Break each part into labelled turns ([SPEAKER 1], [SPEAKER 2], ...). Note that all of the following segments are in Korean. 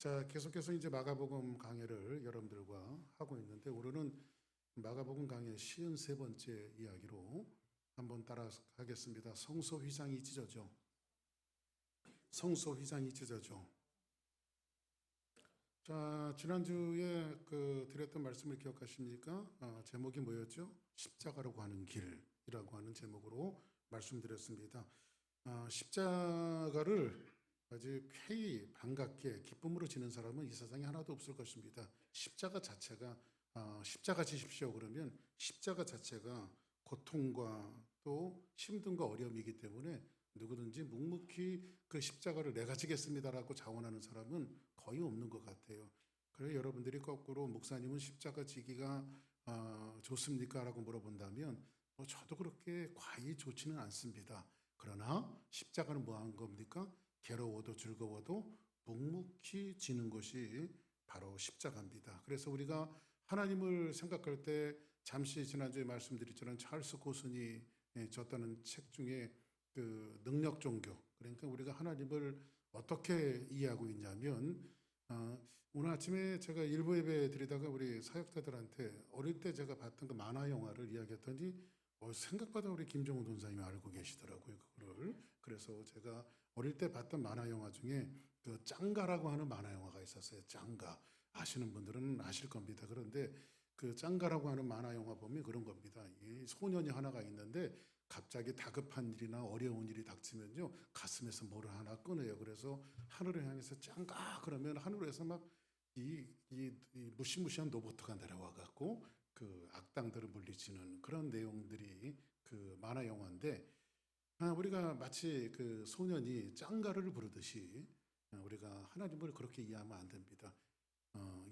[SPEAKER 1] 자, 계속해서 이제 마가복음 강해를 여러분들과 하고 있는데 오늘은 마가복음 강해 53번째 이야기로 한번 따라가겠습니다. 성소 휘장이 찢어져. 성소 휘장이 찢어져. 자, 지난주에 드렸던 말씀을 기억하십니까? 제목이 뭐였죠? 십자가로 가는 길이라고 하는 제목으로 말씀드렸습니다. 십자가를 아주 쾌히 반갑게 기쁨으로 지는 사람은 이 세상에 하나도 없을 것입니다. 십자가 자체가 십자가 지십시오 그러면 십자가 자체가 고통과 또 힘듦과 어려움이기 때문에 누구든지 묵묵히 그 십자가를 내가 지겠습니다라고 자원하는 사람은 거의 없는 것 같아요. 그래서 여러분들이 거꾸로 목사님은 십자가 지기가 좋습니까? 라고 물어본다면 저도 그렇게 과히 좋지는 않습니다. 그러나 십자가는 뭐 한 겁니까? 괴로워도 즐거워도 묵묵히 지는 것이 바로 십자가입니다. 그래서 우리가 하나님을 생각할 때 잠시 지난주에 말씀드렸지만 찰스 고슨이 썼다는 책 중에 그 능력 종교, 그러니까 우리가 하나님을 어떻게 이해하고 있냐면 오늘 아침에 제가 일부 예배 드리다가 우리 사역자들한테 어릴 때 제가 봤던 그 만화 영화를 이야기했더니 생각보다 우리 김정우 돈사님이 알고 계시더라고요, 그거를. 그래서 제가 어릴 때 봤던 만화 영화 중에 그 짱가라고 하는 만화 영화가 있었어요. 짱가. 아시는 분들은 아실 겁니다. 그런데 그 짱가라고 하는 만화 영화 보면 그런 겁니다. 이 소년이 하나가 있는데 갑자기 다급한 일이나 어려운 일이 닥치면요, 가슴에서 뭐를 하나 꺼내요. 그래서 하늘을 향해서 짱가 그러면 하늘에서 막 이 무시무시한 로봇가 내려와 갖고 그 악당들을 물리치는 그런 내용들이 그 만화 영화인데, 우리가 마치 그 소년이 짱가를 부르듯이 우리가 하나님을 그렇게 이해하면 안 됩니다.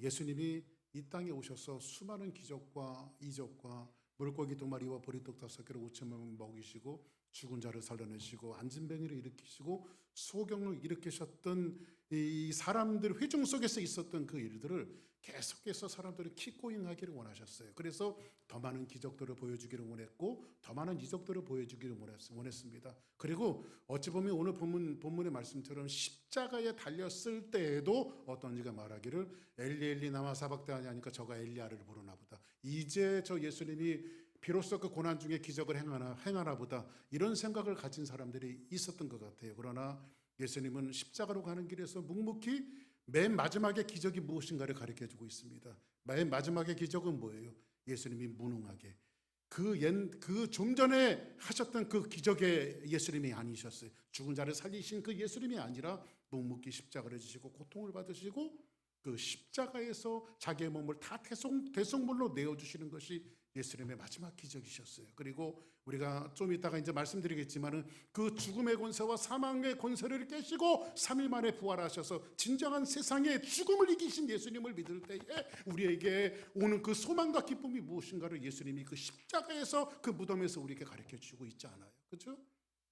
[SPEAKER 1] 예수님이 이 땅에 오셔서 수많은 기적과 이적과 물고기 2마리와 보리떡 5개로 5천명을 먹이시고 죽은 자를 살려내시고 안진뱅이를 일으키시고 소경을 일으키셨던 이 사람들 회중 속에서 있었던 그 일들을 계속해서 사람들이 킥고잉하기를 원하셨어요. 그래서 더 많은 기적들을 보여주기를 원했고 더 많은 이적들을 보여주기를 원했습니다. 그리고 어찌 보면 오늘 본문의 말씀처럼 십자가에 달렸을 때에도 어떤 이가 말하기를 엘리 엘리 나마 사박다니 하니까 저가 엘리야를 부르나 보다. 이제 저 예수님이 비로소 그 고난 중에 기적을 행하나 보다, 이런 생각을 가진 사람들이 있었던 것 같아요. 그러나 예수님은 십자가로 가는 길에서 묵묵히 맨 마지막에 기적이 무엇인가를 가르쳐 주고 있습니다. 맨 마지막의 기적은 뭐예요? 예수님이 무능하게 그 좀 전에 하셨던 그 기적의 예수님이 아니셨어요. 죽은 자를 살리신 그 예수님이 아니라 묵묵히 십자가를 지시고 고통을 받으시고 그 십자가에서 자기의 몸을 다 대속물로 내어주시는 것이 예수님의 마지막 기적이셨어요. 그리고 우리가 좀 이따가 이제 말씀드리겠지만은 그 죽음의 권세와 사망의 권세를 깨시고 3일 만에 부활하셔서 진정한 세상의 죽음을 이기신 예수님을 믿을 때에 우리에게 오는 그 소망과 기쁨이 무엇인가를 예수님이 그 십자가에서 그 무덤에서 우리에게 가르쳐 주고 있지 않아요. 그렇죠?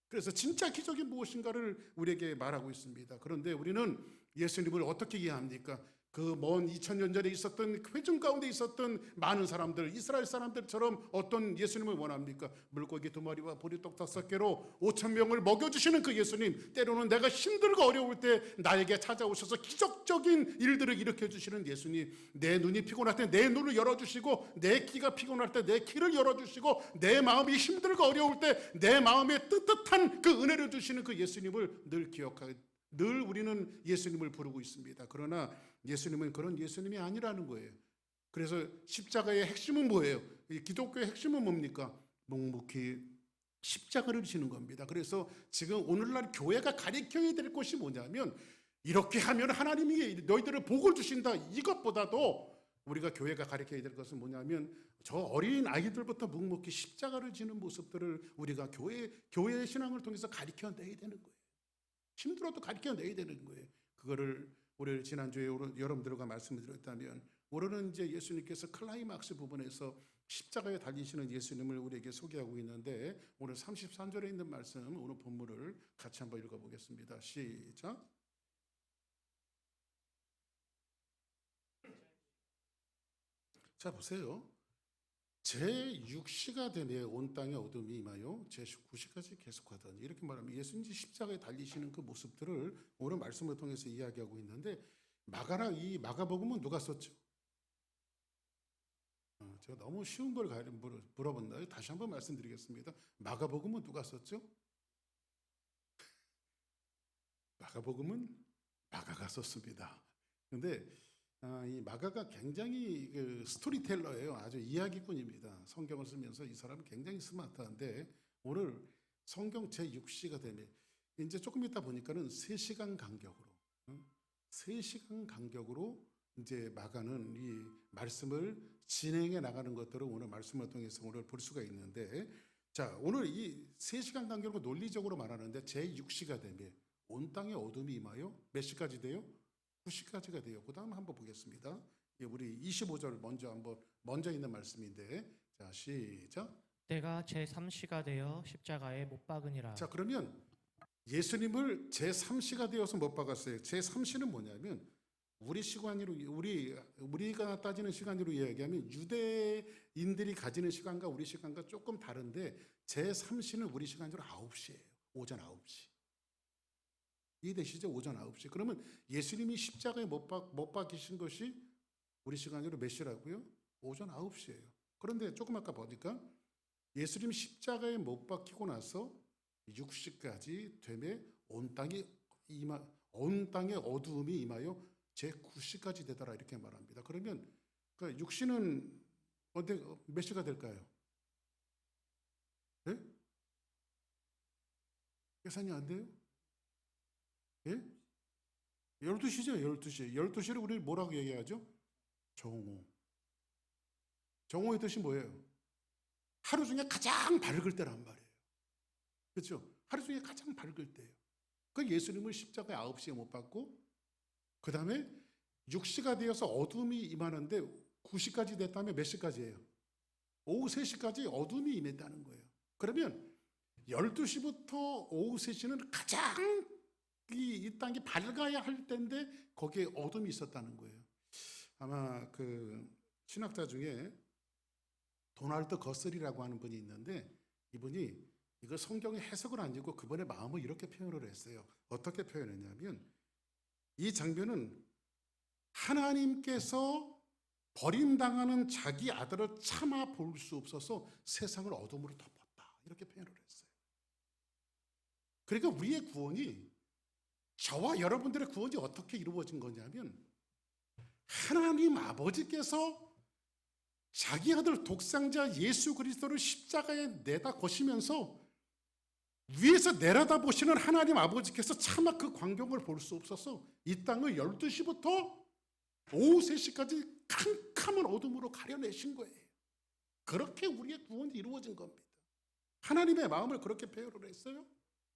[SPEAKER 1] 그래서 진짜 기적이 무엇인가를 우리에게 말하고 있습니다. 그런데 우리는 예수님을 어떻게 이해합니까? 그 먼 2000년 전에 있었던 회중 가운데 있었던 많은 사람들, 이스라엘 사람들처럼 어떤 예수님을 원합니까? 물고기 2마리와 보리떡 5개로 5,000명을 먹여주시는 그 예수님, 때로는 내가 힘들고 어려울 때 나에게 찾아오셔서 기적적인 일들을 일으켜주시는 예수님, 내 눈이 피곤할 때 내 눈을 열어주시고 내 귀가 피곤할 때 내 귀를 열어주시고 내 마음이 힘들고 어려울 때 내 마음에 뜨뜻한 그 은혜를 주시는 그 예수님을 늘 기억하게, 늘 우리는 예수님을 부르고 있습니다. 그러나 예수님은 그런 예수님이 아니라는 거예요. 그래서 십자가의 핵심은 뭐예요? 기독교의 핵심은 뭡니까? 묵묵히 십자가를 지는 겁니다. 그래서 지금 오늘날 교회가 가르쳐야 될 것이 뭐냐면, 이렇게 하면 하나님이 너희들을 복을 주신다, 이것보다도 우리가 교회가 가르쳐야 될 것은 뭐냐면 저 어린 아이들부터 묵묵히 십자가를 지는 모습들을 우리가 교회의 신앙을 통해서 가르쳐내야 되는 거예요. 힘들어도 가르쳐내야 되는 거예요. 그거를 오늘 지난주에 여러분들과 말씀을 드렸다면, 오늘은 이제 예수님께서 클라이막스 부분에서 십자가에 달리시는 예수님을 우리에게 소개하고 있는데, 오늘 33절에 있는 말씀, 오늘 본문을 같이 한번 읽어보겠습니다. 시작. 자, 보세요. 제6시가 되매 온 땅에 어둠이 임하여 제9시까지 계속하더니, 이렇게 말하면 예수님이 십자가에 달리시는 그 모습들을 오늘 말씀을 통해서 이야기하고 있는데, 이 마가복음은 누가 썼죠? 제가 너무 쉬운 걸 물어본다. 다시 한번 말씀드리겠습니다. 마가복음은 누가 썼죠? 마가복음은 마가가 썼습니다. 근데 이 마가가 굉장히 그 스토리텔러예요. 아주 이야기꾼입니다. 성경을 쓰면서 이 사람은 굉장히 스마트한데 오늘 성경 제6시가 되면 이제 조금 있다 보니까는 3시간 간격으로 3시간 간격으로 이제 마가는 이 말씀을 진행해 나가는 것들을 오늘 말씀을 통해서 오늘 볼 수가 있는데, 자, 오늘 이 3시간 간격으로 논리적으로 말하는데 제6시가 되면 온 땅에 어둠이 임하여 몇 시까지 돼요? 9시까지가 돼요. 그 다음 한번 보겠습니다. 우리 25절 먼저 있는 말씀인데, 자, 시작.
[SPEAKER 2] 때가 제3시가 되어 십자가에 못 박으니라.
[SPEAKER 1] 자, 그러면 예수님을 제3시가 되어서 못 박았어요. 제3시는 뭐냐면 우리 시간으로 우리가 따지는 시간으로 이야기하면 유대인들이 가지는 시간과 우리 시간과 조금 다른데 제3시는 우리 시간으로 9시예요. 오전 9시. 이해되시죠? 오전 9시. 그러면 예수님이 십자가에 못 박히신 것이 우리 시간으로 몇 시라고요? 오전 9시예요. 그런데 조금 아까 보니까 예수님 십자가에 못 박히고 나서 6시까지 되매 온 땅에 어두움이 임하여 제9시까지 되더라 이렇게 말합니다. 그러면 그 6시는 몇 시가 될까요? 예? 계산이 안 돼요? 예? 12시죠, 12시. 12시를 우리 뭐라고 얘기하죠? 정오. 정오의 뜻이 뭐예요? 하루 중에 가장 밝을 때란 말이에요. 그렇죠? 하루 중에 가장 밝을 때예요. 그 예수님을 십자가에 9시에 못 박고 그 다음에 6시가 되어서 어둠이 임하는데 9시까지 됐다면 몇 시까지예요? 오후 3시까지 어둠이 임했다는 거예요. 그러면 12시부터 오후 3시는 가장 이 땅이 밝아야 할 때인데 거기에 어둠이 있었다는 거예요. 아마 그 신학자 중에 도널드 거슬이라고 하는 분이 있는데 이분이 이거 성경의 해석을 안 읽고 그분의 마음을 이렇게 표현을 했어요. 어떻게 표현했냐면 이 장면은 하나님께서 버림당하는 자기 아들을 참아 볼 수 없어서 세상을 어둠으로 덮었다. 이렇게 표현을 했어요. 그러니까 우리의 구원이 저와 여러분들의 구원이 어떻게 이루어진 거냐면 하나님 아버지께서 자기 아들 독생자 예수 그리스도를 십자가에 내다 거시면서 위에서 내려다보시는 하나님 아버지께서 차마 그 광경을 볼 수 없어서 이 땅을 12시부터 오후 3시까지 캄캄한 어둠으로 가려내신 거예요. 그렇게 우리의 구원이 이루어진 겁니다. 하나님의 마음을 그렇게 표현을 했어요.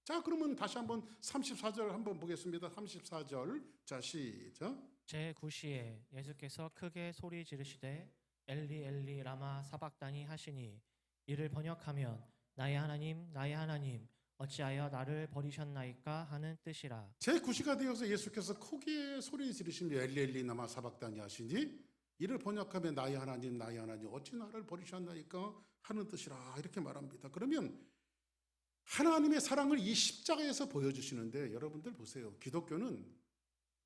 [SPEAKER 1] 자, 그러면 다시 한번 34절 한번 보겠습니다. 34절. 자, 시작.
[SPEAKER 2] 제9시에 예수께서 크게 소리 지르시되 엘리 엘리 라마 사박다니 하시니 이를 번역하면 나의 하나님 어찌하여 나를 버리셨나이까 하는 뜻이라.
[SPEAKER 1] 제9시가 되어서 예수께서 크게 소리 지르시며 엘리 엘리 라마 사박다니 하시니 이를 번역하면 나의 하나님 어찌 나를 버리셨나이까 하는 뜻이라 이렇게 말합니다. 그러면 하나님의 사랑을 이 십자가에서 보여주시는데 여러분들 보세요. 기독교는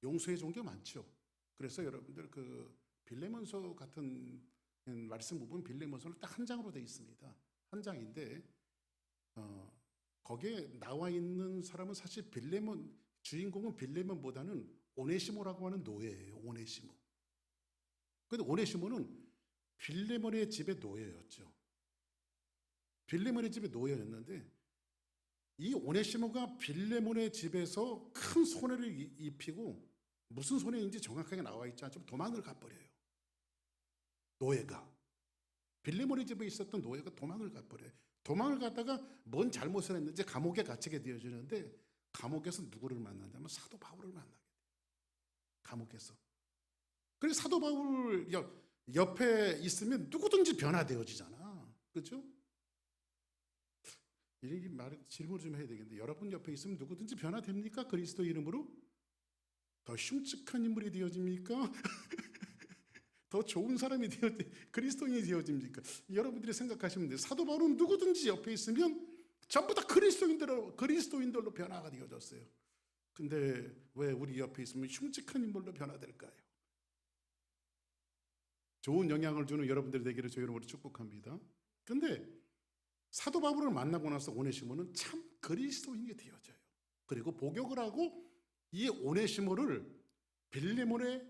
[SPEAKER 1] 용서의 종교 많죠. 그래서 여러분들 그 빌레몬서 같은 말씀 부분 빌레몬서는 딱 한 장으로 되어 있습니다. 한 장인데 거기에 나와 있는 사람은 사실 주인공은 빌레몬보다는 오네시모라고 하는 노예예요. 오네시모. 근데 오네시모는 빌레몬의 집의 노예였죠. 빌레몬의 집의 노예였는데 이 오네시모가 빌레몬의 집에서 큰 손해를 입히고 무슨 손해인지 정확하게 나와 있지 않지만 도망을 가버려요. 노예가. 빌레몬의 집에 있었던 노예가 도망을 가버려요. 도망을 갔다가 뭔 잘못을 했는지 감옥에 갇히게 되어지는데 감옥에서 누구를 만나냐면 사도 바울을 만나게 돼요. 감옥에서. 그래서 사도 바울 옆에 있으면 누구든지 변화되어지잖아. 그렇죠? 이 질문을 좀 해야 되겠는데 여러분 옆에 있으면 누구든지 변화됩니까? 그리스도 이름으로? 더 흉측한 인물이 되어집니까? 더 좋은 사람이 그리스도인이 되어집니까? 여러분들이 생각하시면 돼요. 사도 바울은 누구든지 옆에 있으면 전부 다 그리스도인들로 변화가 되어졌어요. 근데 왜 우리 옆에 있으면 흉측한 인물로 변화될까요? 좋은 영향을 주는 여러분들이 되기를 주의 이름으로 축복합니다. 근데 사도 바울을 만나고 나서 오네시모는 참 그리스도인이 되어져요. 그리고 복역을 하고 이 오네시모를 빌레몬의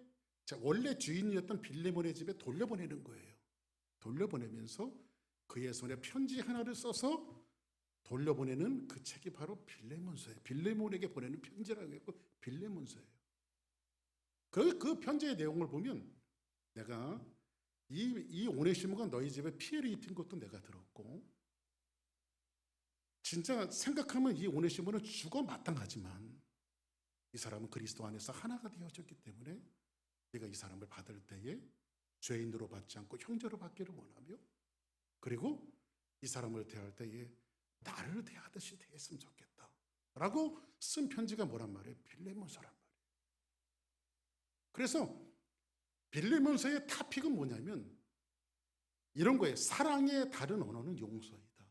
[SPEAKER 1] 원래 주인이었던 빌레몬의 집에 돌려보내는 거예요. 돌려보내면서 그의 손에 편지 하나를 써서 돌려보내는 그 책이 바로 빌레몬서예요. 빌레몬에게 보내는 편지라고 했고 빌레몬서예요. 그 편지의 내용을 보면 내가 이 오네시모가 너희 집에 피해를 입힌 것도 내가 들었고 진짜 생각하면 이 오네시모는 죽어 마땅하지만 이 사람은 그리스도 안에서 하나가 되어졌기 때문에 네가 이 사람을 받을 때에 죄인으로 받지 않고 형제로 받기를 원하며 그리고 이 사람을 대할 때에 나를 대하듯이 대했으면 좋겠다 라고 쓴 편지가 뭐란 말이에요? 빌레몬서란 말이에요. 그래서 빌레몬서의 타픽은 뭐냐면 이런 거예요. 사랑의 다른 언어는 용서이다.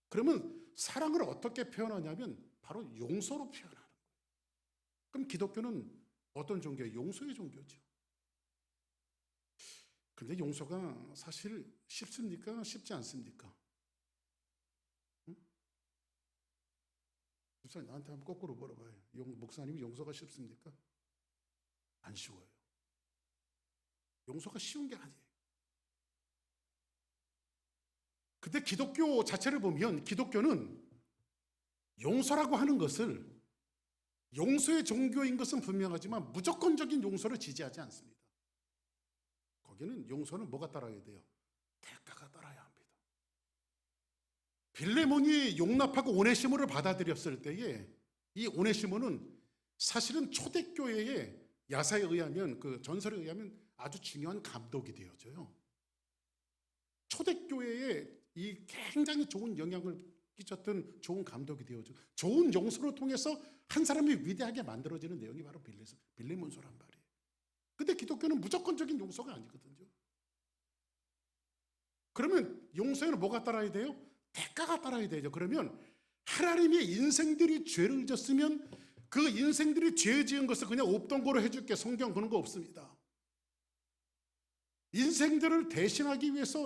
[SPEAKER 1] 그러면 사랑을 어떻게 표현하냐면 바로 용서로 표현하는 거예요. 그럼 기독교는 어떤 종교예요? 용서의 종교죠. 근데 용서가 사실 쉽습니까? 쉽지 않습니까? 응? 목사님 나한테 한번 거꾸로 물어봐요. 목사님이 용서가 쉽습니까? 안 쉬워요. 용서가 쉬운 게 아니에요. 근데 기독교 자체를 보면 기독교는 용서라고 하는 것을 용서의 종교인 것은 분명하지만 무조건적인 용서를 지지하지 않습니다. 거기는 용서는 뭐가 따라야 돼요? 대가가 따라야 합니다. 빌레몬이 용납하고 오네시모를 받아들였을 때에 이 오네시모는 사실은 초대교회의 야사에 의하면 그 전설에 의하면 아주 중요한 감독이 되어져요. 초대교회에 이 굉장히 좋은 영향을 끼쳤던 좋은 감독이 되어져. 좋은 용서를 통해서 한 사람이 위대하게 만들어지는 내용이 바로 빌레몬서란 말이에요. 근데 기독교는 무조건적인 용서가 아니거든요. 그러면 용서에는 뭐가 따라야 돼요? 대가가 따라야 되죠. 그러면 하나님의 인생들이 죄를 졌으면 그 인생들이 죄 지은 것을 그냥 없던 거로 해줄게. 성경 그런 거 없습니다. 인생들을 대신하기 위해서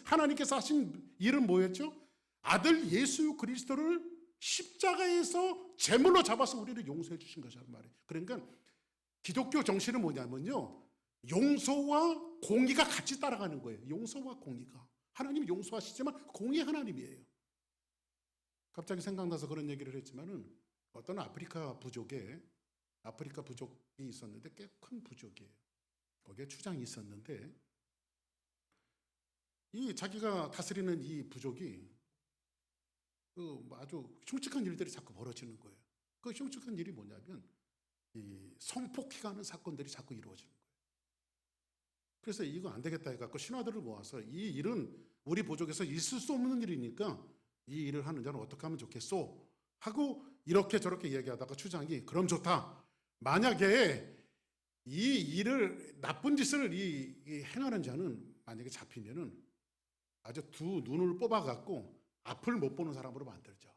[SPEAKER 1] 하나님께서 하신 일은 뭐였죠? 아들 예수 그리스도를 십자가에서 제물로 잡아서 우리를 용서해 주신 것이란 말이에요. 그러니까 기독교 정신은 뭐냐면요, 용서와 공의가 같이 따라가는 거예요. 용서와 공의가. 하나님이 용서하시지만 공의 하나님이에요. 갑자기 생각나서 그런 얘기를 했지만은 어떤 아프리카 부족이 있었는데 꽤 큰 부족이에요. 거기에 추장이 있었는데 이 자기가 다스리는 이 부족이 아주 흉측한 일들이 자꾸 벌어지는 거예요. 그 흉측한 일이 뭐냐면 이 성폭행하는 사건들이 자꾸 이루어지는 거예요. 그래서 이거 안 되겠다 해갖고 신하들을 모아서 이 일은 우리 부족에서 있을 수 없는 일이니까 이 일을 하는 자는 어떻게 하면 좋겠소? 하고 이렇게 저렇게 얘기하다가 추장이 그럼 좋다. 만약에 이 일을 나쁜 짓을 이 행하는 자는 만약에 잡히면은 아주 두 눈을 뽑아갖고 앞을 못 보는 사람으로 만들자.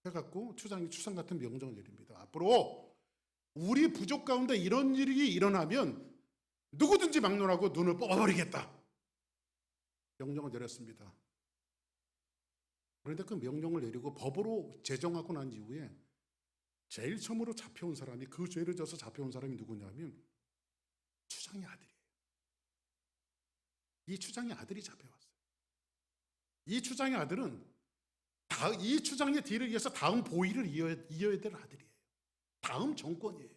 [SPEAKER 1] 해갖고 추장이 추상 같은 명령을 내립니다. 앞으로 우리 부족 가운데 이런 일이 일어나면 누구든지 막론하고 눈을 뽑아버리겠다. 명령을 내렸습니다. 그런데 그 명령을 내리고 법으로 제정하고 난 이후에 제일 처음으로 잡혀온 사람이 그 죄를 져서 잡혀온 사람이 누구냐면 추장의 아들이에요. 이 추장의 아들이 잡혀왔어요. 이 추장의 아들은 이 추장의 뒤를 이어서 다음 보위를 이어야 될 아들이에요. 다음 정권이에요.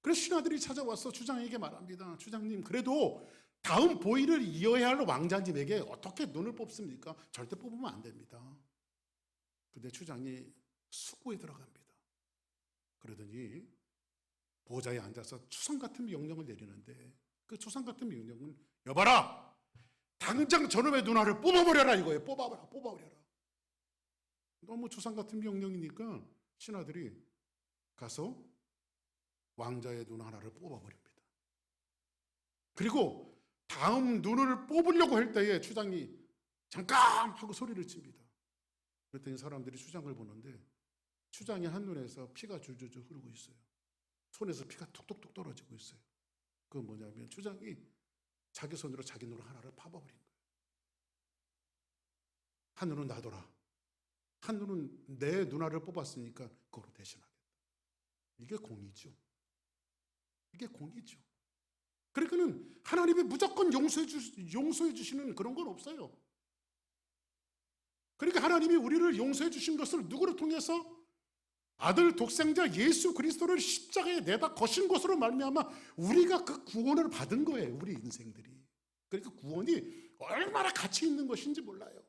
[SPEAKER 1] 그래서 신하들이 찾아와서 추장에게 말합니다. 추장님, 그래도 다음 보위를 이어야 할 왕자님에게 어떻게 눈을 뽑습니까? 절대 뽑으면 안 됩니다. 근데 추장이 수구에 들어갑니다. 그러더니 보좌에 앉아서 추상 같은 명령을 내리는데 그 추상 같은 명령은 여봐라! 당장 저놈의 누나를 뽑아버려라 이거예요. 뽑아버려라. 너무 추상 같은 명령이니까 신하들이 가서 왕자의 눈 하나를 뽑아버립니다. 그리고 다음 눈을 뽑으려고 할 때에 추장이 잠깐 하고 소리를 칩니다. 그랬더니 사람들이 추장을 보는데 추장의 한눈에서 피가 줄줄줄 흐르고 있어요. 손에서 피가 툭툭툭 떨어지고 있어요. 그건 뭐냐면 추장이 자기 손으로 자기 눈 하나를 파버린 거예요. 한눈은 놔둬라. 한눈은 내 누나를 뽑았으니까 그거로 대신하겠다. 이게 공이죠. 이게 공이죠. 그러니까는 하나님이 무조건 용서해 주시는 그런 건 없어요. 그러니까 하나님이 우리를 용서해 주신 것을 누구를 통해서? 아들 독생자 예수 그리스도를 십자가에 내다 거신 것으로 말미암아 우리가 그 구원을 받은 거예요. 우리 인생들이. 그러니까 구원이 얼마나 가치 있는 것인지 몰라요.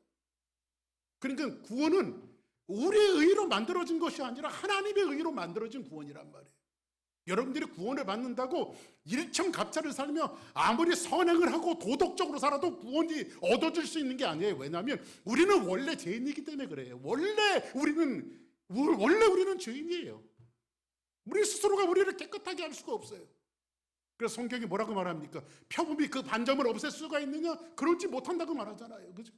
[SPEAKER 1] 그러니까 구원은 우리의 의로 만들어진 것이 아니라 하나님의 의로 만들어진 구원이란 말이에요. 여러분들이 구원을 받는다고 일천갑자를 살며 아무리 선행을 하고 도덕적으로 살아도 구원이 얻어질 수 있는 게 아니에요. 왜냐하면 우리는 원래 죄인이기 때문에 그래요. 원래 우리는 죄인이에요. 우리 스스로가 우리를 깨끗하게 할 수가 없어요. 그래서 성경이 뭐라고 말합니까? 표범이 그 반점을 없앨 수가 있느냐? 그러지 못한다고 말하잖아요. 그죠?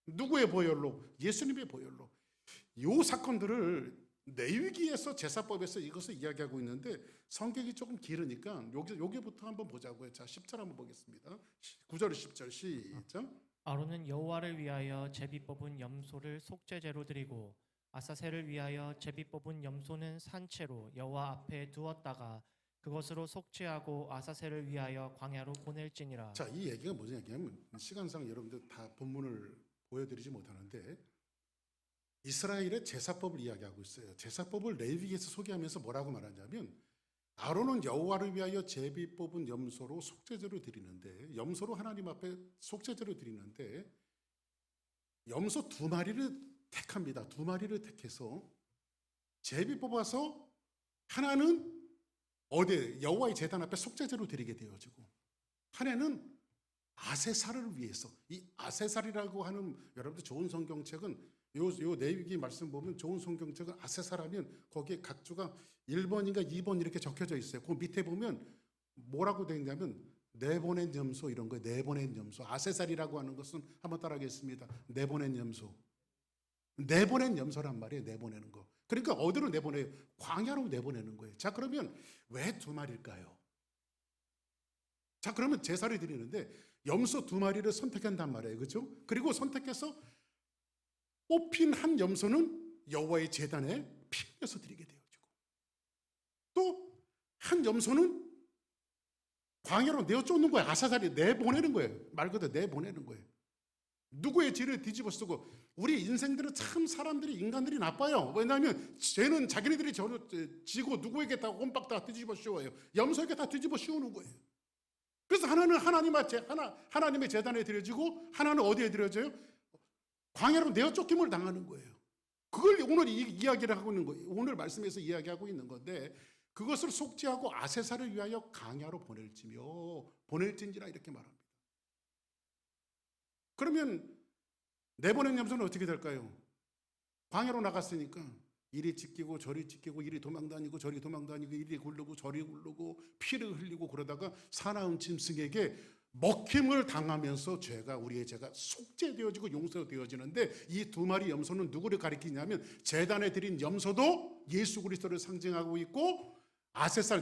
[SPEAKER 1] 누구의 보혈로? 예수님의 보혈로. 이 사건들을 레위기에서 제사법에서 이것을 이야기하고 있는데 성경이 조금 길으니까 여기부터 한번 보자고요. 자, 10절 한번 보겠습니다. 9절 10절 시작.
[SPEAKER 2] 아론은 여호와를 위하여 제비 뽑은 염소를 속죄제로 드리고 아사셀을 위하여 제비 뽑은 염소는 산채로 여호와 앞에 두었다가 그것으로 속죄하고 아사셀을 위하여 광야로 보낼지니라.
[SPEAKER 1] 자, 이 얘기가 무슨 얘기냐면 시간상 여러분들 다 본문을 보여드리지 못하는데 이스라엘의 제사법을 이야기하고 있어요. 제사법을 레위기에서 소개하면서 뭐라고 말하냐면 아론은 여호와를 위하여 제비 뽑은 염소로 속죄제로 드리는데 염소로 하나님 앞에 속죄제로 드리는데 염소 2마리를 택합니다. 2마리를 택해서 제비 뽑아서 하나는 어디 여호와의 제단 앞에 속죄제로 드리게 되어지고 하나는 아세살을 위해서 이 아세살이라고 하는 여러분들 좋은 성경책은 요 레위기 말씀 보면 좋은 성경책은 아세살하면 거기에 각 주가 1번인가 2번 이렇게 적혀져 있어요. 그 밑에 보면 뭐라고 되어 있냐면 내보낸 염소 이런 거예요. 내보낸 염소. 아세살이라고 하는 것은 한번 따라하겠습니다. 내보낸 염소. 내보낸 염소란 말이에요. 내보내는 거. 그러니까 어디로 내보내요? 광야로 내보내는 거예요. 자, 그러면 왜 2마리일까요? 자, 그러면 제사를 드리는데 염소 2마리를 선택한단 말이에요. 그렇죠? 그리고 선택해서 뽑힌 한 염소는 여호와의 제단에 피 흘려서 드리게 되어지고 또 한 염소는 광야로 내어 쫓는 거예요. 아사살이 내보내는 거예요. 말 그대로 내보내는 거예요. 누구의 죄를 뒤집어 쓰고 우리 인생들은 참 사람들이 인간들이 나빠요. 왜냐하면 죄는 자기네들이 지고 누구에게 다 혼박 다 뒤집어 씌워요. 염소에게 다 뒤집어 씌우는 거예요. 그래서 하나는 하나님의 제단에 드려지고 하나는 어디에 드려져요? 광야로 내어 쫓김을 당하는 거예요. 그걸 오늘 이야기를 하고 있는 거예요. 오늘 말씀에서 이야기하고 있는 건데 그것을 속죄하고 아세살을 위하여 광야로 보낼진지라 이렇게 말합니다. 그러면 내보낸 염소는 어떻게 될까요? 광야로 나갔으니까 이리 찢기고 저리 찢기고 이리 도망다니고 저리 도망다니고 이리 굴르고 저리 굴르고 피를 흘리고 그러다가 사나운 짐승에게 먹힘을 당하면서 우리의 죄가 속죄되어지고 용서되어지는데 이 2마리 염소는 누구를 가리키냐면 제단에 드린 염소도 예수 그리스도를 상징하고 있고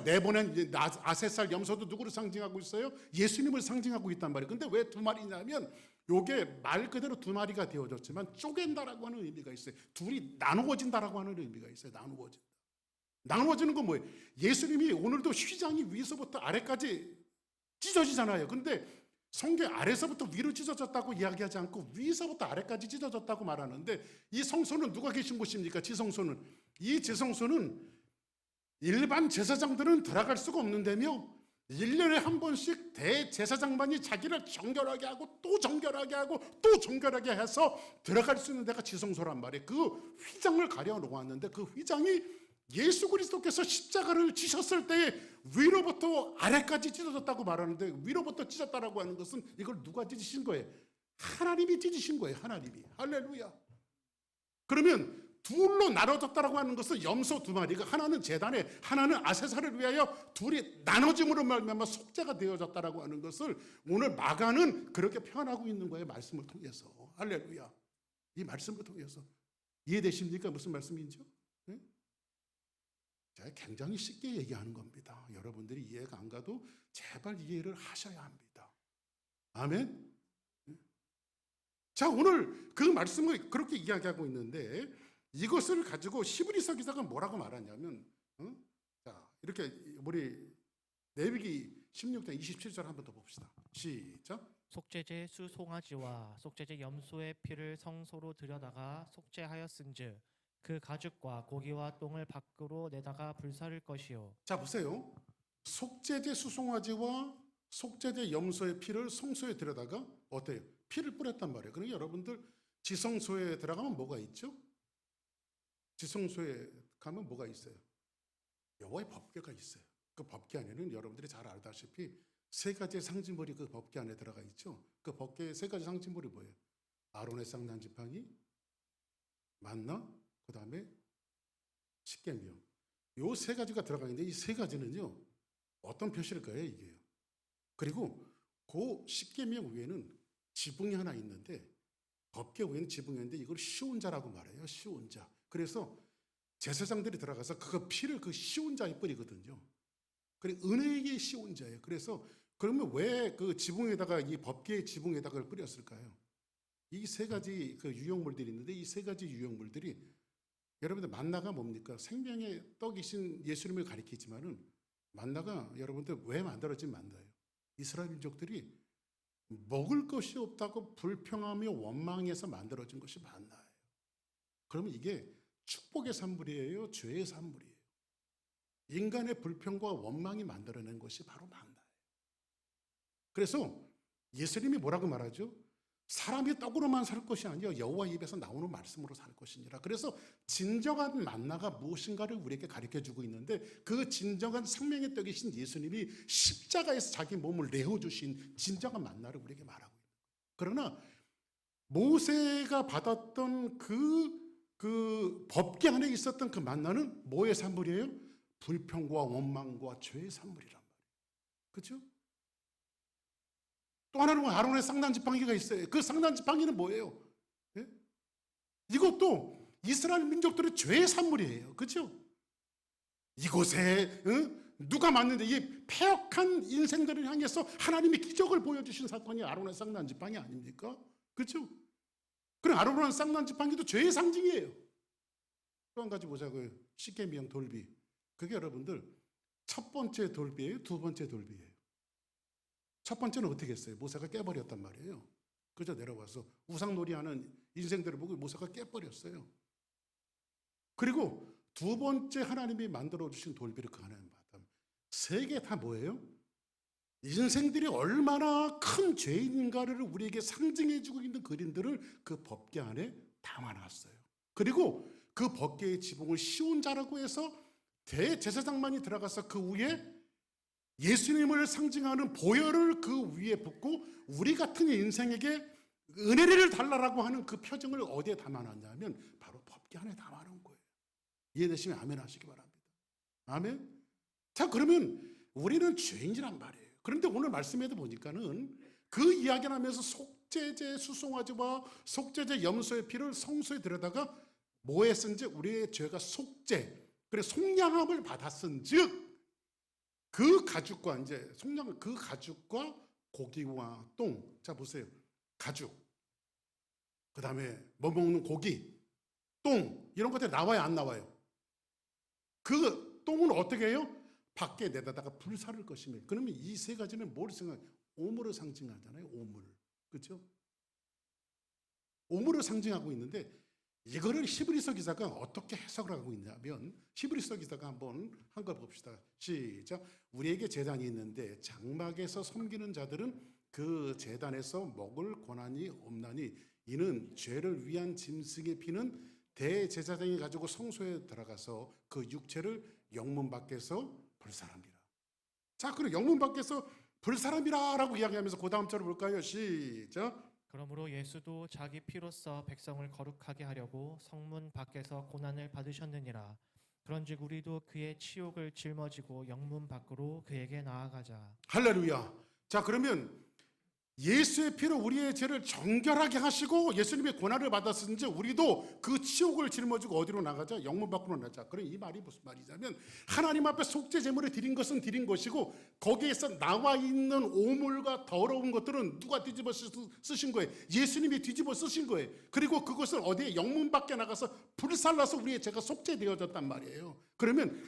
[SPEAKER 1] 내보낸 아세살 염소도 누구를 상징하고 있어요? 예수님을 상징하고 있단 말이에요. 근데 왜 2마리냐면 요게 말 그대로 2마리가 되어졌지만 쪼갠다라고 하는 의미가 있어요. 둘이 나누어진다라고 하는 의미가 있어요. 나누어지는 건 뭐예요? 예수님이 오늘도 휘장이 위에서부터 아래까지 찢어지잖아요. 근데 성경 아래서부터 위로 찢어졌다고 이야기하지 않고 위에서부터 아래까지 찢어졌다고 말하는데 이 성소는 누가 계신 곳입니까? 지성소는. 이 지성소는 일반 제사장들은 들어갈 수가 없는데며 1년에 한 번씩 대제사장만이 자기를 정결하게 하고 또 정결하게 하고 또 정결하게 해서 들어갈 수 있는 데가 지성소란 말이에요. 그 휘장을 가려 놓았는데 그 휘장이 예수 그리스도께서 십자가를 지셨을 때에 위로부터 아래까지 찢어졌다고 말하는데 위로부터 찢었다라고 하는 것은 이걸 누가 찢으신 거예요? 하나님이 찢으신 거예요. 하나님이. 할렐루야. 그러면 둘로 나눠졌다라고 하는 것은 염소 2마리가 하나는 제단에 하나는 아세살을 위하여 둘이 나눠짐으로 말미암아 속죄가 되어졌다라고 하는 것을 오늘 마가는 그렇게 표현하고 있는 거예요. 말씀을 통해서. 할렐루야. 이 말씀을 통해서 이해되십니까? 무슨 말씀인지요? 네? 제가 굉장히 쉽게 얘기하는 겁니다. 여러분들이 이해가 안 가도 제발 이해를 하셔야 합니다. 아멘. 자, 오늘 그 말씀을 그렇게 이야기하고 있는데 이것을 가지고 히브리서 기자가 뭐라고 말하냐면, 자, 이렇게 우리 레위기 16장 27절 한번 더 봅시다. 시작.
[SPEAKER 2] 속죄제 수송아지와 속죄제 염소의 피를 성소로 들여다가 속죄하였은즉 그 가죽과 고기와 똥을 밖으로 내다가 불사를 것이요.
[SPEAKER 1] 자, 보세요. 속죄제 수송아지와 속죄제 염소의 피를 성소에 들여다가 어때요? 피를 뿌렸단 말이에요. 그러니까 여러분들 지성소에 들어가면 뭐가 있죠? 지성소에 가면 뭐가 있어요? 여호와의 법궤가 있어요. 그 법궤 안에는 여러분들이 잘 알다시피 세 가지의 상징물이 그 법궤 안에 들어가 있죠. 그 법궤의 세 가지 상징물이 뭐예요? 아론의 쌍난 지팡이, 만나, 그 다음에 십계명. 요 세 가지가 들어가 있는데 이 세 가지는요 어떤 표시일까요? 이게요. 그리고 그 십계명 위에는 지붕이 하나 있는데 법궤 위에는 지붕이 있는데 이걸 시온자라고 말해요. 시온자. 그래서 제사장들이 들어가서 그 피를 그 시온자에 뿌리거든요. 그래 은혜의 시온자예요. 그래서 그러면 왜 그 지붕에다가 이 법궤의 지붕에다가 그걸 뿌렸을까요? 이 세 가지 그 유형물들이 있는데 이 세 가지 유형물들이 여러분들 만나가 뭡니까? 생명의 떡이신 예수님을 가리키지만은 만나가 여러분들 왜 만들어진 만나예요? 이스라엘 민족들이 먹을 것이 없다고 불평하며 원망해서 만들어진 것이 만나예요. 그러면 이게 축복의 산물이에요? 죄의 산물이에요? 인간의 불평과 원망이 만들어낸 것이 바로 만나예요. 그래서 예수님이 뭐라고 말하죠? 사람이 떡으로만 살 것이 아니요 여호와 입에서 나오는 말씀으로 살 것이니라. 그래서 진정한 만나가 무엇인가를 우리에게 가르쳐주고 있는데 그 진정한 생명의 떡이신 예수님이 십자가에서 자기 몸을 내어주신 진정한 만나를 우리에게 말하고 있는 거예요. 그러나 모세가 받았던 그 법궤 안에 있었던 그 만나는 뭐의 산물이에요? 불평과 원망과 죄의 산물이란 말이에요. 그렇죠? 또 하나는 아론의 쌍난 지팡이가 있어요. 그 쌍난 지팡이는 뭐예요? 예? 이것도 이스라엘 민족들의 죄의 산물이에요. 그렇죠? 이곳에 누가 맞는데 이 패역한 인생들을 향해서 하나님이 기적을 보여주신 사건이 아론의 쌍난 지팡이 아닙니까? 그렇죠? 그럼 아론의 쌍난 지팡이도 죄의 상징이에요. 또 한 가지 보자고요. 십계명 돌비. 그게 여러분들 첫 번째 돌비예요? 두 번째 돌비예요? 첫 번째는 어떻게 했어요? 모세가 깨버렸단 말이에요. 그저 내려와서 우상놀이하는 인생들을 보고 모세가 깨버렸어요. 그리고 두 번째 하나님이 만들어주신 돌비를 그 하나님 받아. 세 개 다 뭐예요? 인생들이 얼마나 큰 죄인인가를 우리에게 상징해주고 있는 그림들을 그 법궤 안에 담아놨어요. 그리고 그 법궤의 지붕을 시온자라고 해서 대제사장만이 들어가서 그 위에 예수님을 상징하는 보혈을 그 위에 붓고 우리 같은 인생에게 은혜를 달라라고 하는 그 표정을 어디에 담아놨냐면 바로 법궤 안에 담아놓은 거예요. 이해되시면 아멘 하시기 바랍니다. 아멘. 자, 그러면 우리는 죄인이란 말이에요. 그런데 오늘 말씀에도 보니까는 그 이야기를 하면서 속죄제 수송아지와 속죄제 염소의 피를 성소에 들여다가 뭐에 쓴즉 우리의 죄가 속죄, 그래 속량함을 받았은즉 그 가죽과 이제 속량 그 가죽과 고기와 똥. 자 보세요. 가죽. 그다음에 뭐 먹는 고기, 똥 이런 것들이 나와요, 안 나와요? 그 똥은 어떻게 해요? 밖에 내다가 불사를 것이며. 그러면 이 세 가지는 뭘 오물을 상징하잖아요. 오물. 그렇죠? 오물을 상징하고 있는데 이거를 히브리서 기자가 어떻게 해석을 하고 있냐면 히브리서 기자가 한번 한 걸 봅시다. 시작. 우리에게 제단이 있는데 장막에서 섬기는 자들은 그 제단에서 먹을 권한이 없나니 이는 죄를 위한 짐승의 피는 대제사장이 가지고 성소에 들어가서 그 육체를 영문 밖에서 불사람이라. 자, 그럼 영문 밖에서 불사람이라라고 이야기하면서 그 다음 절을 볼까요? 시작.
[SPEAKER 2] 그러므로 예수도 자기 피로써 백성을 거룩하게 하려고 성문 밖에서 고난을 받으셨느니라. 그런즉 우리도 그의 치욕을 짊어지고 영문 밖으로 그에게 나아가자.
[SPEAKER 1] 할렐루야. 자, 그러면 예수의 피로 우리의 죄를 정결하게 하시고 예수님의 고난을 받았으니 우리도 그 치욕을 짊어지고 어디로 나가자? 영문 밖으로 나가자. 그럼 이 말이 무슨 말이냐면 하나님 앞에 속죄 제물을 드린 것은 드린 것이고 거기에서 나와 있는 오물과 더러운 것들은 누가 뒤집어 쓰신 거예요? 예수님이 뒤집어 쓰신 거예요. 그리고 그것을 어디에 영문 밖에 나가서 불살라서 우리의 죄가 속죄되어졌단 말이에요. 그러면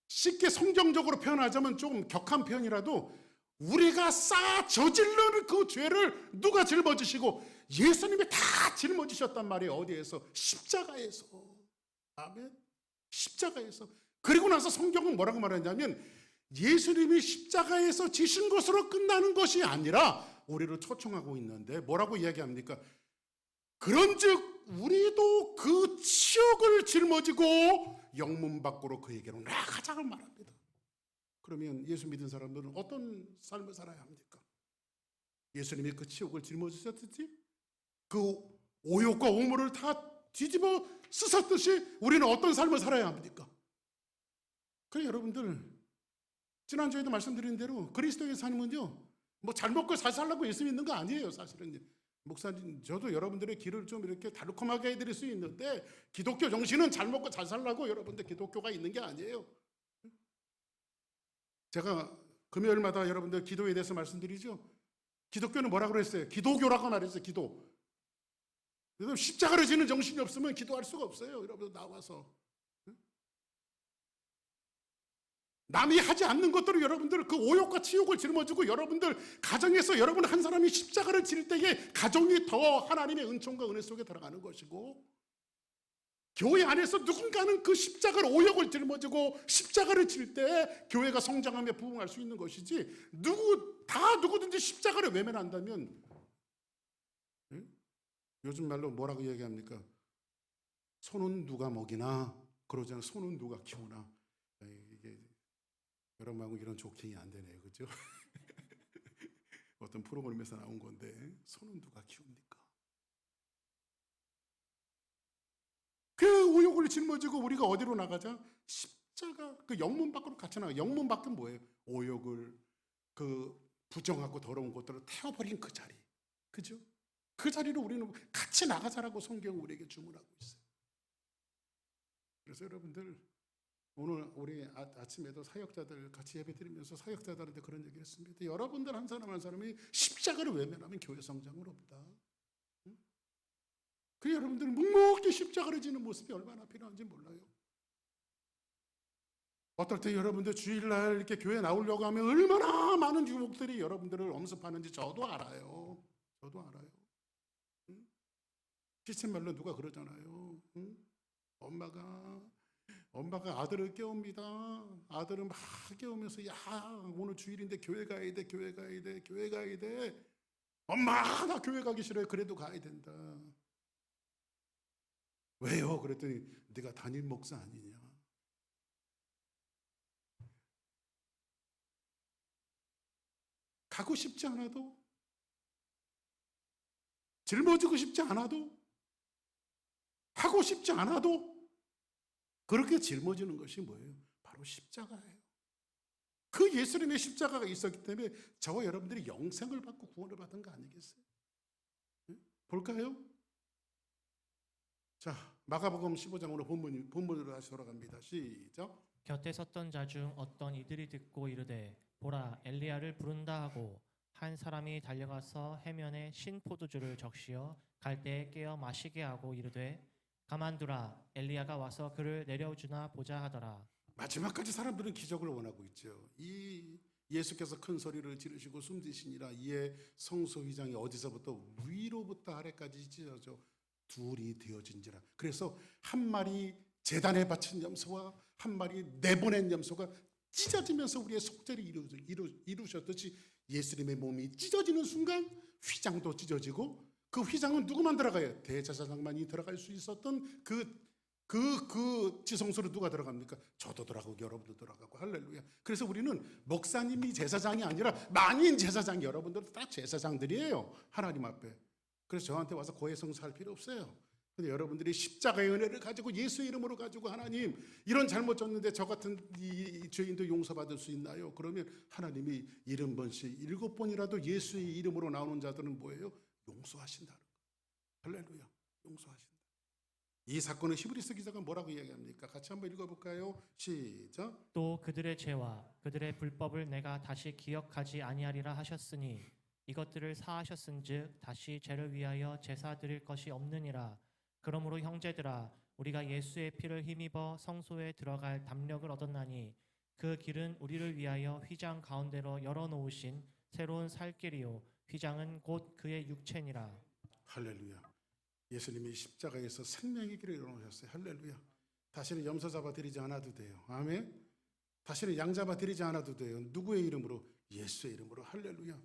[SPEAKER 1] 쉽게 성경적으로 표현하자면 좀 격한 표현이라도 우리가 쌓아 저질러는 그 죄를 누가 짊어지시고 예수님이 다 짊어지셨단 말이에요. 어디에서? 십자가에서. 아멘. 십자가에서. 그리고 나서 성경은 뭐라고 말하냐면 예수님이 십자가에서 지신 것으로 끝나는 것이 아니라 우리를 초청하고 있는데 뭐라고 이야기합니까? 그런즉 우리도 그 치욕을 짊어지고 영문 밖으로 그에게로 나가자고 말합니다. 그러면 예수 믿은 사람들은 어떤 삶을 살아야 합니까? 예수님이 그 치욕을 짊어지셨듯이 그 오욕과 오물을 다 뒤집어 쓰셨듯이 우리는 어떤 삶을 살아야 합니까? 그래 여러분들 지난주에도 말씀드린 대로 그리스도의 삶은요 뭐 잘 먹고 잘 살라고 예수 믿는 거 아니에요. 사실은 목사님 저도 여러분들의 길을 좀 이렇게 달콤하게 해드릴 수 있는데 기독교 정신은 잘 먹고 잘 살라고 여러분들 기독교가 있는 게 아니에요. 제가 금요일마다 여러분들 기도에 대해서 말씀드리죠. 기독교는 뭐라고 그랬어요? 기도교라고 말했어요. 기도. 십자가를 지는 정신이 없으면 기도할 수가 없어요. 여러분들 나와서 남이 하지 않는 것들을 여러분들 그 오욕과 치욕을 짊어지고 여러분들 가정에서 여러분 한 사람이 십자가를 질 때에 가정이 더 하나님의 은총과 은혜 속에 들어가는 것이고 교회 안에서 누군가는 그 십자가를 오욕을 짊어지고 십자가를 질 때 교회가 성장하며 부흥할 수 있는 것이지 누구든지 십자가를 외면한다면 요즘 말로 뭐라고 얘기합니까? 소는 누가 먹이나 그러잖아요. 소는 누가 키우나. 이게 여러분하고 이런 조킹이 안 되네요. 그죠? 어떤 프로그램에서 나온 건데 소는 누가 키웁니까? 그 오욕을 짊어지고 우리가 어디로 나가자? 십자가 그 영문 밖으로 같이 나가. 영문 밖은 뭐예요? 오욕을 그 부정하고 더러운 것들을 태워버린 그 자리. 그죠? 그 자리로 우리는 같이 나가자라고 성경은 우리에게 주문하고 있어요. 그래서 여러분들 오늘 우리 아침에도 사역자들 같이 예배드리면서 사역자들한테 그런 얘기 했습니다. 여러분들 한 사람 한 사람이 십자가를 외면하면 교회 성장은 없다. 그 여러분들은 묵묵히 십자가를 지는 모습이 얼마나 필요한지 몰라요. 어떨 때 여러분들 주일날 이렇게 교회 나오려고 하면 얼마나 많은 유목들이 여러분들을 엄습하는지 저도 알아요. 저도 알아요. 시쳇말로 누가 그러잖아요. 엄마가 아들을 깨웁니다. 아들은 막 깨우면서 야 오늘 주일인데 교회 가야 돼. 교회 가야 돼. 교회 가야 돼. 엄마 나 교회 가기 싫어요. 그래도 가야 된다. 왜요? 그랬더니 네가 담임 목사 아니냐. 가고 싶지 않아도 짊어지고 싶지 않아도 하고 싶지 않아도 그렇게 짊어지는 것이 뭐예요? 바로 십자가예요. 그 예수님의 십자가가 있었기 때문에 저와 여러분들이 영생을 받고 구원을 받은 거 아니겠어요? 볼까요? 자, 마가복음 15장 오늘 본문으로 다시 돌아갑니다. 시작.
[SPEAKER 2] 곁에 섰던 자 중 어떤 이들이 듣고 이르되 보라 엘리야를 부른다 하고 한 사람이 달려가서 해면에 신 포도주를 적시어 갈대에 깨어 마시게 하고 이르되 가만두라 엘리야가 와서 그를 내려주나 보자 하더라.
[SPEAKER 1] 마지막까지 사람들은 기적을 원하고 있죠. 이 예수께서 큰 소리를 지르시고 숨지시니라 이에 성소 휘장이 어디서부터 위로부터 아래까지 찢어져 둘이 되어진지라. 그래서 한 마리 제단에 바친 염소와 한 마리 내보낸 염소가 찢어지면서 우리의 속죄를 이루셨듯이 예수님의 몸이 찢어지는 순간 휘장도 찢어지고 그 휘장은 누구만 들어가요? 대제사장만이 들어갈 수 있었던 그 지성소로 누가 들어갑니까? 저도 들어가고 여러분도 들어가고 할렐루야. 그래서 우리는 목사님이 제사장이 아니라 만인 제사장 여러분들도 다 제사장들이에요. 하나님 앞에. 그래서 저한테 와서 고해성사 할 필요 없어요. 근데 여러분들이 십자가의 은혜를 가지고 예수의 이름으로 가지고 하나님 이런 잘못 졌는데 저 같은 이 죄인도 용서받을 수 있나요? 그러면 하나님이 70번씩 7번이라도 예수의 이름으로 나오는 자들은 뭐예요? 용서하신다는 거예요. 할렐루야. 용서하신다. 이 사건을 히브리서 기자가 뭐라고 이야기합니까? 같이 한번 읽어볼까요? 시작.
[SPEAKER 2] 또 그들의 죄와 그들의 불법을 내가 다시 기억하지 아니하리라 하셨으니 이것들을 사하셨은즉 다시 죄를 위하여 제사 드릴 것이 없느니라. 그러므로 형제들아 우리가 예수의 피를 힘입어 성소에 들어갈 담력을 얻었나니 그 길은 우리를 위하여 휘장 가운데로 열어놓으신 새로운 살 길이요 휘장은 곧 그의 육체니라.
[SPEAKER 1] 할렐루야. 예수님이 십자가에서 생명의 길을 열어놓으셨어요. 할렐루야. 다시는 염소 잡아 드리지 않아도 돼요. 아멘. 다시는 양 잡아 드리지 않아도 돼요. 누구의 이름으로? 예수의 이름으로. 할렐루야.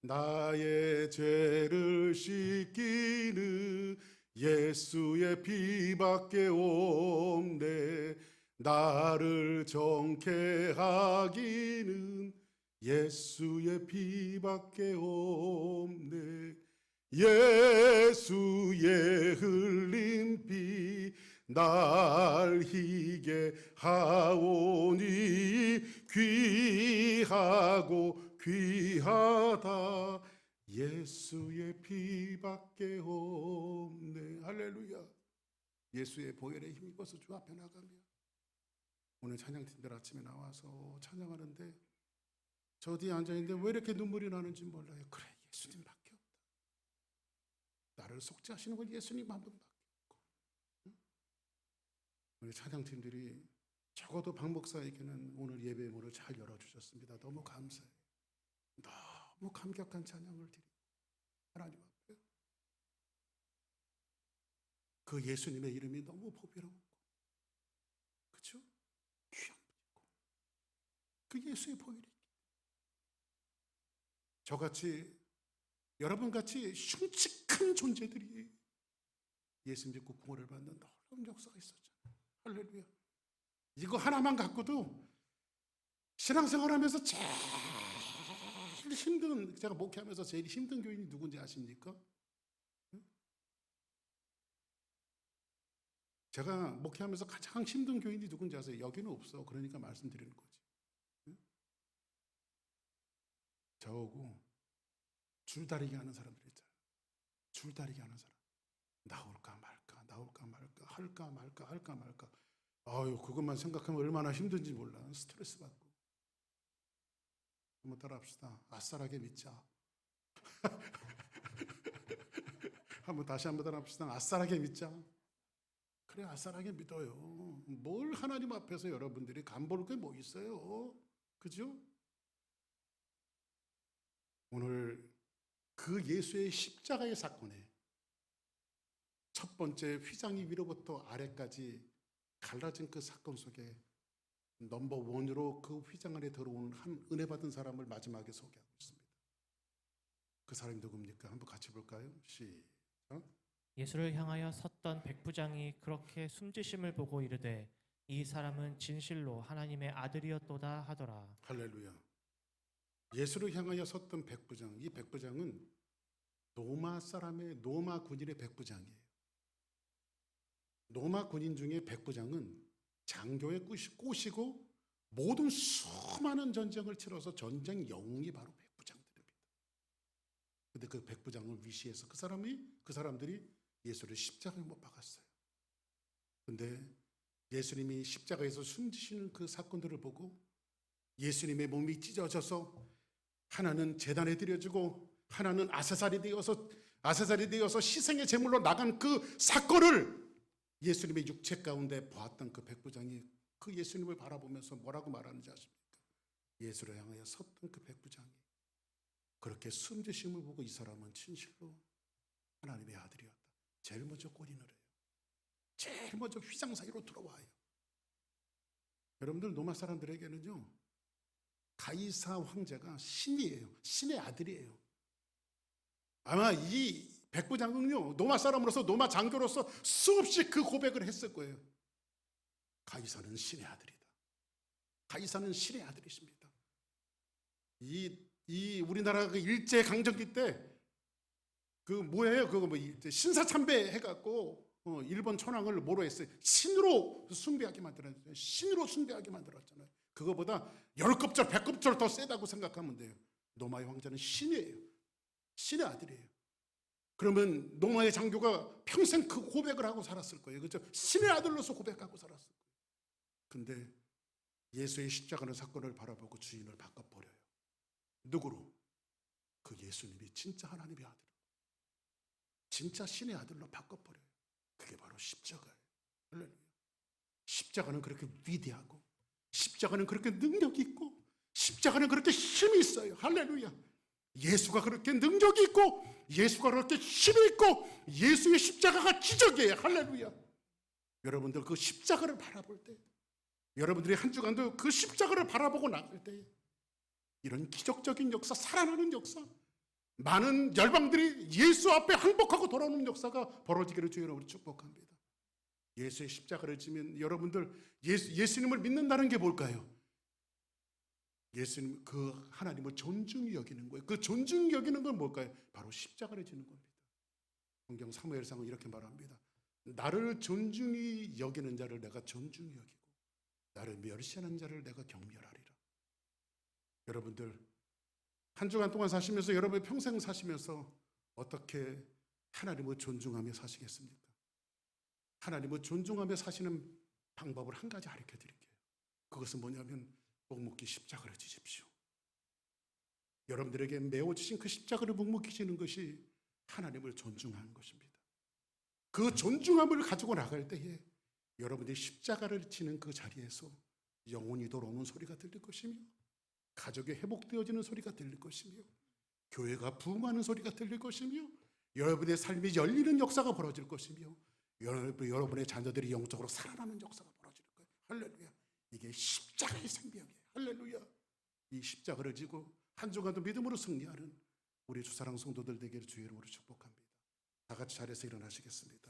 [SPEAKER 1] 나의 죄를 씻기는 예수의 피밖에 없네. 나를 정케 하기는 예수의 피밖에 없네. 예수의 흘린 피 날 희게 하오니 귀하고 귀하다. 예수의 피밖에 없네. 할렐루야. 예수의 보혈에 힘입어서 주 앞에 나가며 오늘 찬양팀들 아침에 나와서 찬양하는데 저 뒤에 앉아있는데 왜 이렇게 눈물이 나는지 몰라요. 그래, 예수님밖에 없다. 나를 속죄하시는 건 예수님 한 분밖에 없고. 우리 찬양팀들이 적어도 박 목사에게는 오늘 예배의 문을 잘 열어주셨습니다. 너무 감사해요. 너무 감격한 찬양을 드리고 하나님 앞에 그 예수님의 이름이 너무 보배롭고 그렇죠? 귀한 분이고 그 예수의 보혈이 저같이 여러분같이 흉측한 존재들이 예수 믿고 구원을 받는 놀라운 역사가 있었잖아요. 할렐루야. 이거 하나만 갖고도 신앙생활하면서 제일 힘든, 제가 목회하면서 제일 힘든 교인이 누군지 아십니까? 제가 목회하면서 가장 힘든 교인이 누군지 아세요? 여기는 없어. 그러니까 말씀드리는 거지. 저하고 줄다리기 하는 사람들 있잖아요. 줄다리기 하는 사람. 나올까 말까, 나올까 말까, 할까 말까, 할까 말까. 아유, 그것만 생각하면 얼마나 힘든지 몰라. 스트레스 받고. 한번 따라합시다. 아싸라게 믿자. 다시 한번 따라합시다. 아싸라게 믿자. 그래, 아싸라게 믿어요. 뭘 하나님 앞에서 여러분들이 간볼 게 뭐 있어요? 그죠? 오늘 그 예수의 십자가의 사건에 첫 번째 휘장이 위로부터 아래까지 갈라진 그 사건 속에 넘버 원으로 그 휘장 안에 들어온 한 은혜 받은 사람을 마지막에 소개하고 있습니다. 그 사람이 누굽니까? 한번 같이 볼까요? 시작.
[SPEAKER 2] 예수를 향하여 섰던 백부장이 그렇게 숨지심을 보고 이르되 이 사람은 진실로 하나님의 아들이었도다 하더라.
[SPEAKER 1] 할렐루야. 예수를 향하여 섰던 백부장, 이 백부장은 로마 사람의 로마 군인의 백부장이에요. 로마 군인 중에 백부장은 장교의 꽃이고 모든 수많은 전쟁을 치러서 전쟁 영웅이 바로 백부장들입니다. 근데 그 백부장을 위시해서 그 사람들이 예수를 십자가에 못 박았어요. 근데 예수님이 십자가에서 숨지시는 그 사건들을 보고 예수님의 몸이 찢어져서 하나는 제단에 드려지고 하나는 아세살이 되어서 희생의 제물로 나간 그 사건을 예수님의 육체 가운데 보았던 그 백부장이 그 예수님을 바라보면서 뭐라고 말하는지 아십니까? 예수를 향하여 섰던 그 백부장이 그렇게 숨지심을 보고 이 사람은 진실로 하나님의 아들이었다. 제일 먼저 꼬리를 해요. 제일 먼저 휘장 사이로 들어와요. 여러분들 로마 사람들에게는요, 가이사 황제가 신이에요. 신의 아들이에요. 아마 이 백부장은요, 로마 사람으로서 로마 장교로서 수없이 그 고백을 했을 거예요. 가이사는 신의 아들이다. 가이사는 신의 아들이십니다. 이 우리나라 그 일제 강점기 때 그 뭐예요? 그거 뭐 신사참배 해갖고 일본 천황을 뭐로 했어요? 신으로 숭배하게 만들었잖아요. 신으로 숭배하게 만들었잖아요. 그거보다 10급절, 100급절 더 세다고 생각하면 돼요. 노마의 황제는 신이에요. 신의 아들이에요. 그러면 노마의 장교가 평생 그 고백을 하고 살았을 거예요. 그렇죠? 신의 아들로서 고백하고 살았을 거예요. 근데 예수의 십자가는 사건을 바라보고 주인을 바꿔버려요. 누구로? 그 예수님이 진짜 하나님의 아들, 진짜 신의 아들로 바꿔버려요. 그게 바로 십자가예요. 할렐루야. 십자가는 그렇게 위대하고, 십자가는 그렇게 능력이 있고, 십자가는 그렇게 힘이 있어요. 할렐루야. 예수가 그렇게 능력이 있고, 예수가 그렇게 힘이 있고, 예수의 십자가가 기적이에요. 할렐루야. 여러분들 그 십자가를 바라볼 때, 여러분들이 한 주간도 그 십자가를 바라보고 나갈 때, 이런 기적적인 역사, 살아나는 역사, 많은 열방들이 예수 앞에 항복하고 돌아오는 역사가 벌어지기를 주의 이름으로 축복합니다. 예수의 십자가를 지면 여러분들 예수님을 믿는다는 게 뭘까요? 예수님, 그 하나님을 존중히 여기는 거예요. 그 존중히 여기는 건 뭘까요? 바로 십자가를 지는 겁니다. 성경 사무엘상은 이렇게 말합니다. 나를 존중히 여기는 자를 내가 존중히 여기고 나를 멸시하는 자를 내가 경멸하리라. 여러분들 한 주간 동안 사시면서, 여러분의 평생 사시면서 어떻게 하나님을 존중하며 사시겠습니까? 하나님을 존중하며 사시는 방법을 한 가지 가르쳐 드릴게요. 그것은 뭐냐면 묵묵히 십자가를 지십시오. 여러분들에게 메워주신 그 십자가를 묵묵히 지는 것이 하나님을 존중하는 것입니다. 그 존중함을 가지고 나갈 때에 여러분들이 십자가를 지는 그 자리에서 영혼이 돌아오는 소리가 들릴 것이며, 가족이 회복되어지는 소리가 들릴 것이며, 교회가 부흥하는 소리가 들릴 것이며, 여러분의 삶이 열리는 역사가 벌어질 것이며, 여러분의 자녀들이 영적으로 살아나는 역사가 벌어질 거예요. 할렐루야. 이게 십자가의 생명이에요. 할렐루야. 이 십자가를 지고 한 주간도 믿음으로 승리하는 우리 주사랑 성도들 되기를 주의 이름으로 축복합니다. 다 같이 자리에서 일어나시겠습니다.